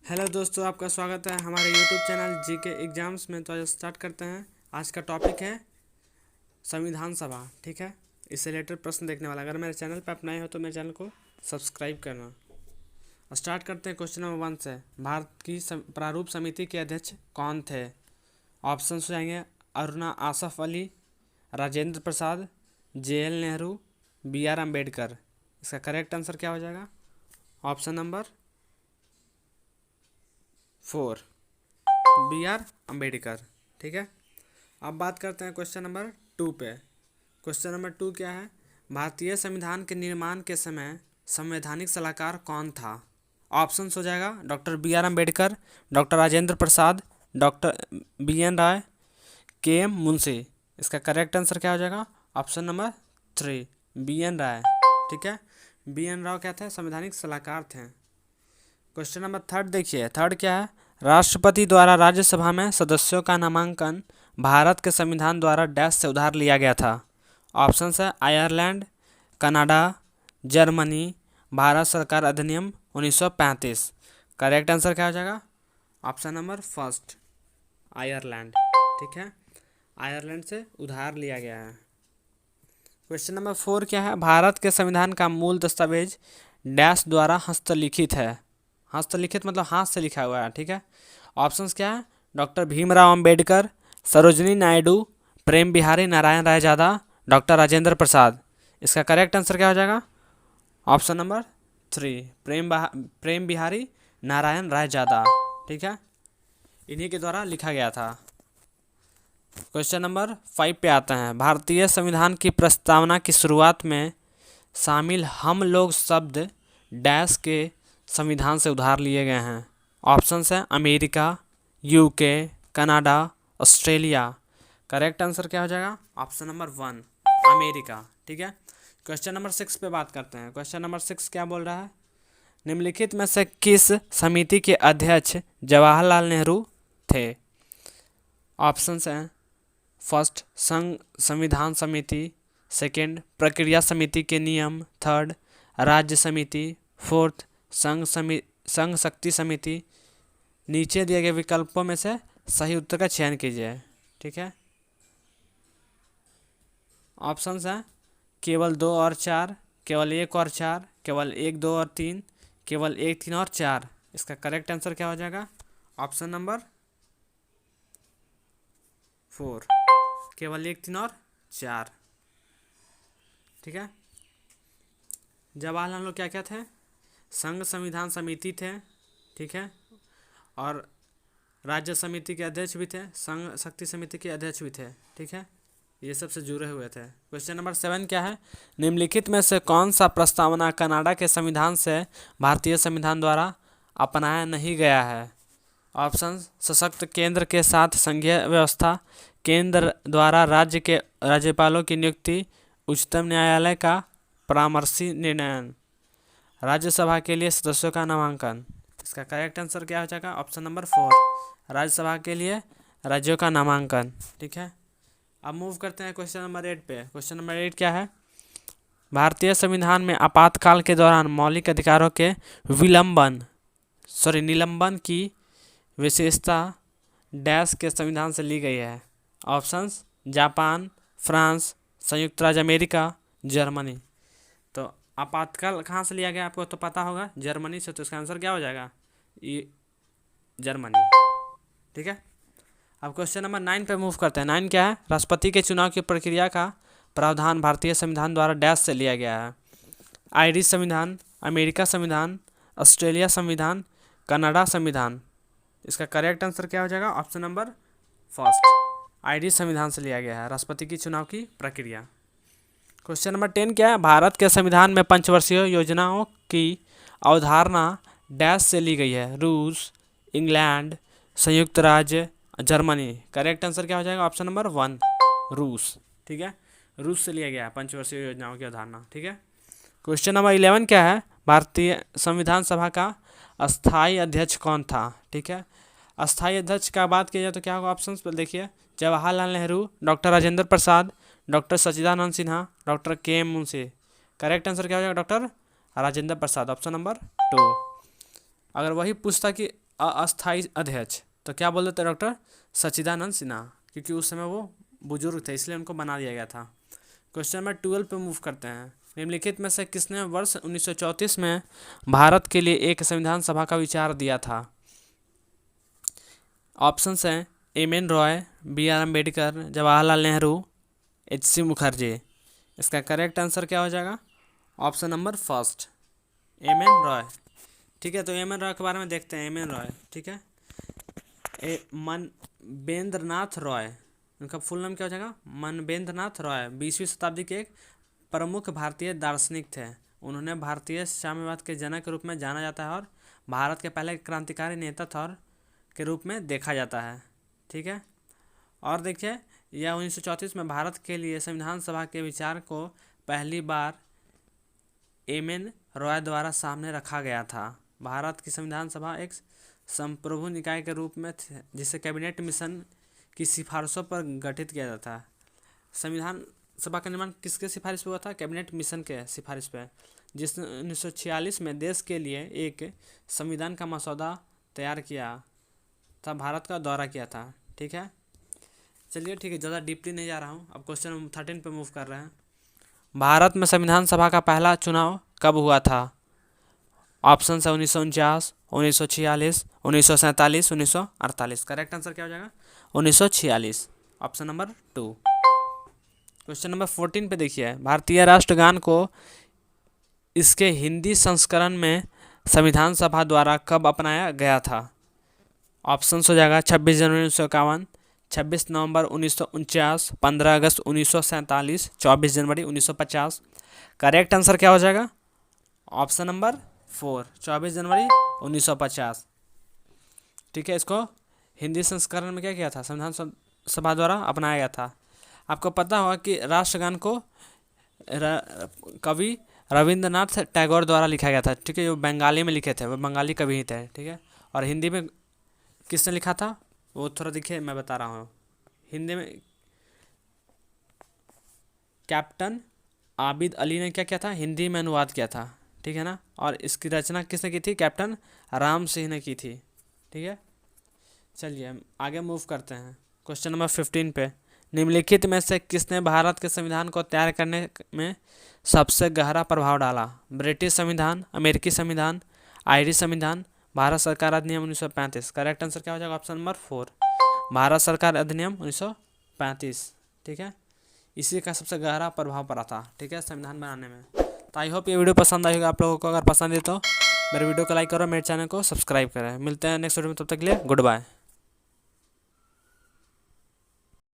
Hello दोस्तों, आपका स्वागत है हमारे यूट्यूब चैनल जी के एग्ज़ाम्स में। तो आज स्टार्ट करते हैं। आज का टॉपिक है संविधान सभा। ठीक है, इससे रिलेटेड प्रश्न देखने वाला। अगर मेरे चैनल पर आप नए हो तो मेरे चैनल को सब्सक्राइब करना। स्टार्ट करते हैं क्वेश्चन नंबर 1 से। भारत की प्रारूप समिति के अध्यक्ष कौन थे? ऑप्शन हो जाएंगे अरुणा आसफ अली, राजेंद्र प्रसाद, JL नेहरू, BR अम्बेडकर। इसका करेक्ट आंसर क्या हो जाएगा? Option number 4, BR Ambedkar. ठीक है, अब बात करते हैं क्वेश्चन नंबर 2 पे। क्वेश्चन नंबर 2 क्या है? भारतीय संविधान के निर्माण के समय संवैधानिक सलाहकार कौन था? ऑप्शंस हो जाएगा doctor BR Ambedkar, doctor Rajendra Prasad, doctor BN Roy, KM Munshi. इसका करेक्ट आंसर क्या हो जाएगा? Option number 3, BN Roy. ठीक है, BN राव क्या थे? संवैधानिक सलाहकार थे। क्वेश्चन नंबर 3 देखिए। 3 क्या है? राष्ट्रपति द्वारा राज्यसभा में सदस्यों का नामांकन भारत के संविधान द्वारा डैश से उधार लिया गया था। ऑप्शंस है आयरलैंड, कनाडा, जर्मनी, भारत सरकार अधिनियम 1935। करेक्ट आंसर क्या हो जाएगा? Option number 1, Ireland. ठीक है, आयरलैंड से उधार लिया गया है। क्वेश्चन नंबर 4 क्या है? भारत के संविधान का मूल दस्तावेज डैश द्वारा हस्तलिखित है। हस्तलिखित मतलब हाथ से लिखा हुआ है। ठीक है, ऑप्शंस क्या है? डॉक्टर भीमराव अंबेडकर, सरोजिनी नायडू, प्रेम बिहारी नारायण रायजादा, डॉक्टर राजेंद्र प्रसाद। इसका करेक्ट आंसर क्या हो जाएगा? ऑप्शन नंबर 3, प्रेम बिहारी नारायण रायजादा। ठीक है, इन्हीं के द्वारा लिखा गया था। क्वेश्चन नंबर 5 पे आते हैं। भारतीय संविधान की प्रस्तावना की शुरुआत में शामिल हम लोग शब्द डैश के संविधान से उधार लिए गए हैं। ऑप्शंस हैं America, UK, Canada, Australia. Correct answer क्या हो जाएगा? Option number 1, America. ठीक है, क्वेश्चन नंबर 6 पे बात करते हैं। क्वेश्चन नंबर 6 क्या बोल रहा है? निम्नलिखित में से किस समिति के अध्यक्ष जवाहरलाल नेहरू थे? ऑप्शंस हैं फर्स्ट संघ संविधान समिति, सेकंड प्रक्रिया समिति के नियम, थर्ड राज्य समिति, फोर्थ संघ शक्ति समिति। नीचे दिए गए विकल्पों में से सही उत्तर का चयन कीजिए। ठीक है, ऑप्शंस हैं केवल 2 और 4, केवल 1 और 4, केवल 1, 2 और 3, केवल 1, 3 और 4। इसका करेक्ट आंसर क्या हो जाएगा? ऑप्शन नंबर 4, केवल 1, 3 और 4। ठीक है, जवाहरलाल नेहरू क्या क्या थे? संघ संविधान समिति थे। ठीक है, और राज्य समिति के अध्यक्ष भी थे, संघ शक्ति समिति के अध्यक्ष भी थे। ठीक है, ये सब से जुड़े हुए थे। क्वेश्चन नंबर 7 क्या है? निम्नलिखित में से कौन सा प्रस्तावना कनाडा के संविधान से भारतीय संविधान द्वारा अपनाया नहीं गया है? ऑप्शन सशक्त केंद्र के साथ संघीय व्यवस्था, केंद्र द्वारा राज्य के राज्यपालों की नियुक्ति, उच्चतम न्यायालय का परामर्शी निर्णय, राज्यसभा के लिए सदस्यों का नामांकन। इसका करेक्ट आंसर क्या हो जाएगा? ऑप्शन नंबर 4, राज्यसभा के लिए राज्यों का नामांकन। ठीक है, अब मूव करते हैं क्वेश्चन नंबर 8 पे। क्वेश्चन नंबर 8 क्या है? भारतीय संविधान में आपातकाल के दौरान मौलिक अधिकारों के निलंबन की विशेषता डैश के संविधान से ली गई है। ऑप्शंस जापान, फ्रांस, संयुक्त राज्य अमेरिका, जर्मनी। तो आपातकाल कहाँ से लिया गया आपको तो पता होगा, जर्मनी से। तो इसका आंसर क्या हो जाएगा? ये जर्मनी। ठीक है, अब क्वेश्चन नंबर 9 पे मूव करते हैं। 9 क्या है? राष्ट्रपति के चुनाव की प्रक्रिया का प्रावधान भारतीय संविधान द्वारा डैश से लिया गया है। आयरिश संविधान, अमेरिका संविधान, ऑस्ट्रेलिया संविधान, कनाडा संविधान। इसका करेक्ट आंसर क्या हो जाएगा? ऑप्शन नंबर 1, आयरिश संविधान से लिया गया है राष्ट्रपति की चुनाव की प्रक्रिया। क्वेश्चन नंबर 10 क्या है? भारत के संविधान में पंचवर्षीय योजनाओं की अवधारणा डैश से ली गई है। रूस, इंग्लैंड, संयुक्त राज्य, जर्मनी। करेक्ट आंसर क्या हो जाएगा? ऑप्शन नंबर 1, रूस। ठीक है, रूस से लिया गया है पंचवर्षीय योजनाओं की अवधारणा। ठीक है, क्वेश्चन नंबर 11 क्या है? भारतीय संविधान सभा का अस्थाई अध्यक्ष कौन था? ठीक है, अस्थाई अध्यक्ष का बात की जाए तो क्या होगा? ऑप्शन पर देखिए, Jawaharlal Nehru, doctor Rajendra Prasad, doctor Sachchidananda Sinha, doctor KM Munshi. Correct answer क्या हो जाएगा? Doctor Rajendra Prasad, option number 2। अगर वही पूछता कि अस्थायी अध्यक्ष, तो क्या बोल देते डॉक्टर सच्चिदानंद सिन्हा, क्योंकि उस समय वो बुजुर्ग थे इसलिए उनको बना दिया गया था। क्वेश्चन नंबर 12 पे मूव करते हैं। निम्नलिखित में से किसने वर्ष 1934 में भारत के लिए एक संविधान सभा का विचार दिया था? ऑप्शंस हैं एम.एन. रॉय, बी.आर. अम्बेडकर, जवाहरलाल नेहरू, एच.सी. मुखर्जी। इसका करेक्ट आंसर क्या हो जाएगा? Option number first, M.N.. Roy. ठीक है, तो एम.एन. रॉय के बारे में देखते हैं। एम.एन. रॉय, ठीक है, मनवेंद्रनाथ रॉय, उनका फुल नाम क्या हो जाएगा? मनवेंद्रनाथ रॉय 20वीं शताब्दी के एक प्रमुख भारतीय दार्शनिक थे। उन्होंने भारतीय साम्यवाद के जनक के रूप में जाना जाता है और भारत के पहले क्रांतिकारी नेता था के रूप में देखा जाता है। ठीक है, और देखिए यह 1934 में भारत के लिए संविधान सभा के विचार को पहली बार एम.एन. रॉय द्वारा सामने रखा गया था। भारत की संविधान सभा एक संप्रभु निकाय के रूप में थे, जिसे कैबिनेट मिशन की सिफारिशों पर गठित किया जाता है। संविधान सभा का निर्माण किसके सिफारिश पे हुआ था? कैबिनेट मिशन के सिफारिश पे, जिसने 1946 में देश के लिए एक संविधान का मसौदा तैयार किया था, भारत का दौरा किया था। ठीक है, चलिए ठीक है, ज़्यादा डीपली नहीं जा रहा हूँ। अब क्वेश्चन नंबर 13 पे मूव कर रहे हैं। भारत में संविधान सभा का पहला चुनाव कब हुआ था? ऑप्शन है 1949, 1946, 1947, 1948। करेक्ट आंसर क्या हो जाएगा? 1946, ऑप्शन नंबर 2। क्वेश्चन नंबर 14 पे देखिए, भारतीय राष्ट्रगान को इसके हिंदी संस्करण में संविधान सभा द्वारा कब अपनाया गया था? ऑप्शन हो जाएगा 26 जनवरी 1951, 26 नवंबर 1949, 15 अगस्त 1947, 24 जनवरी 1950। करेक्ट आंसर क्या हो जाएगा? ऑप्शन नंबर 4, 24 जनवरी 1950। ठीक है, इसको हिंदी संस्करण में क्या किया था? संविधान सभा द्वारा अपनाया गया था। आपको पता होगा कि राष्ट्रगान को कवि रविंद्रनाथ टैगोर द्वारा लिखा गया था। ठीक है, जो बंगाली में लिखे थे, वो बंगाली कवि ही थे। ठीक है, और हिंदी में किसने लिखा था वो थोड़ा देखिए, मैं बता रहा हूँ। हिंदी में कैप्टन आबिद अली ने क्या किया था? हिंदी में अनुवाद किया था। ठीक है ना, और इसकी रचना किसने की थी? कैप्टन राम सिंह ने की थी। ठीक है, चलिए हम आगे मूव करते हैं। क्वेश्चन नंबर 15 पे, निम्नलिखित में से किसने भारत के संविधान को तैयार करने में सबसे गहरा प्रभाव डाला? ब्रिटिश संविधान, अमेरिकी संविधान, आयरिश संविधान, भारत सरकार अधिनियम 1935। करेक्ट आंसर क्या हो जाएगा? ऑप्शन नंबर 4, भारत सरकार अधिनियम 1935। ठीक है, इसी का सबसे गहरा प्रभाव पड़ा था। ठीक है, संविधान बनाने में। तो आई होप ये वीडियो पसंद आई होगा आप लोगों को। अगर पसंद है तो मेरे वीडियो को लाइक करो, मेरे चैनल को सब्सक्राइब करें। मिलते हैं नेक्स्ट वीडियो में, तब तक के लिए गुड बाय।